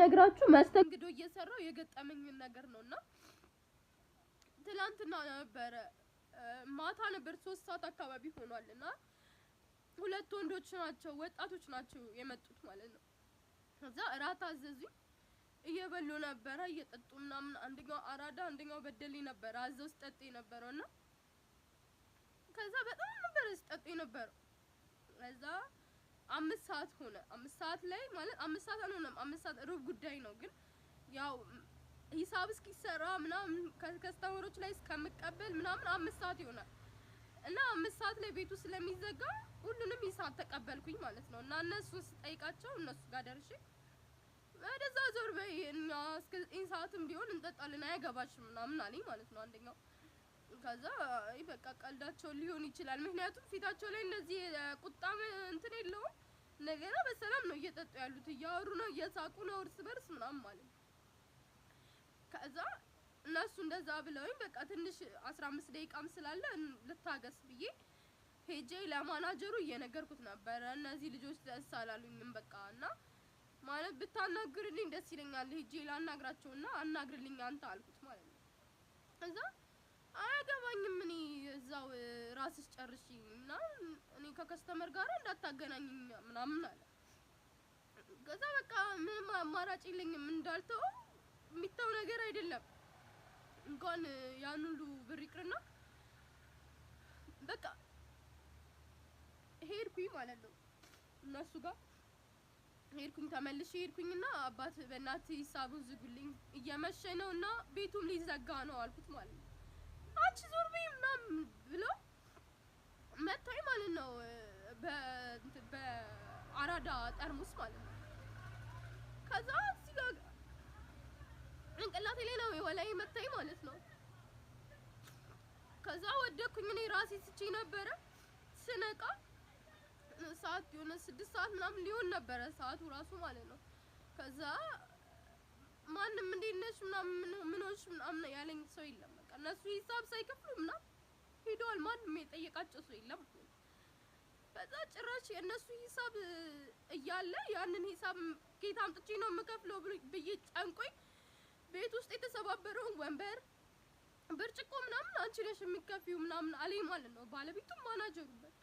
ምነግራችሁ መስተንግዶ እየሰራው የገጠመኝ ነገር ነውና ትላንትና ነበር ማታ ነበር 3 ሰዓት አካባቢ ሆኗልና ሁለት ወንዶች ናቸው ወጣቶች ናቸው የመጡት ማለት ነው ከዛ እራት አዘዙኝ እየበሉ ነበር እየጠጡ ምናምን አንደኛው አራዳ አንደኛው በደሌ ነበር አዘው ስጠጥ ነበርና ከዛ በጣም ነበር ስጠጥ ነበር ከዛ 5 ሰዓት ሆነ 5 ሰዓት ላይ ማለት 5 ሰዓት አልሆነም 5 ሰዓት ሩብ ጉዳይ ነው ግን ያው ሂሳብ እስኪሰራ ምናምን ከስተመሮች ላይ እስከምቀበል ምናምን 5 ሰዓት ይሆናል እና 5 ሰዓት ላይ ቤቱ ስለሚዘጋ ሁሉንም ሂሳብ ተቀበልኩኝ ማለት ነው እና እነሱ ስጠይቃቸው እነሱ ጋር ደርሼ ወደዛ ዞር በይ እኛ እስከ 9 ሰዓትም ቢሆን እንጠጣለን አያገባሽም ምናምን አለኝ ማለት ነው አንደኛው ከዛ በቃ ቀልዳቸው ሊሆን ይችላል ምክንያቱም ፊታቸው ላይ እንደዚህ ቁጣም እንትን የለውም ነገራ በሰላም ነው እየጠጡ ያሉት እያወሩ ነው እየሳቁ ነው እርስ በርስ ምናምን ማለት ከዛ እነሱ እንደዛ ብለውኝ በቃ ትንሽ 15 ደቂቃም ስላለ ልታገስ ብዬ ሄጄ ለማናጀሩ እየነገርኩት ነበር እነዚህ ልጆች ደስ አላሉኝም በቃና ማለት ብታናግርልኝ ደስ ይለኛል ሄጄ ላናግራቸውና አናግርልኝ አንተ አልኩት ማለት ነው ከዛ አያገባኝም እኔ እዛው ራስሽ ጨርሺና እኔ ከከስተመር ጋር እንዳታገናኝኝ ምናምን አለ ከዛ በቃ ምንም አማራጭ የለኝም እንዳልተው የሚታው ነገር አይደለም እንኳን ያን ሁሉ ብር ይቅርና በቃ ሄድኩኝ ማለት ነው እነሱ ጋር ሄድኩኝ ተመልሼ ሄድኩኝና አባት በእናት ሂሳቡን ዝጉልኝ እየመሸ ነውና ቤቱም ሊዘጋ ነው አልኩት ማለት ነው አንቺ ዞር በይ ምናምን ብሎ መጣይ ማለት ነው በአራዳ ጠርሙስ ማለት ነው ከዛ ሲጋ እንቅላቴ ላይ ነው የወላይ መጣይ ማለት ነው ከዛ ወደኩኝ እኔ ራሴ ስጪ ነበር ስነቃ ሰዓት የሆነ 6 ሰዓት ምናምን ሊሆን ነበር ሰዓቱ ራሱ ማለት ነው ከዛ ማንንም እንደነሽ ምናምን ሆንሽ ምናምን ያለኝ ሰው የለም በቃ እነሱ ሂሳብ ሳይከፍሉ ምናምን ሄደዋል ማንንም የጠየቃቸው ሰው የለም በዛ ጭራሽ የነሱ ሂሳብ እያለ ያንን ሂሳብ ጌታ አምጥቼ ነው የምከፍለው ብዬ ጫንቆኝ ቤት ውስጥ የተሰባበረው ወንበር ብርጭቆ ምናምን አንቺ ነሽ የሚከፊው ምናምን አለኝ ማለት ነው ባለቤቱም ማናጀሩበት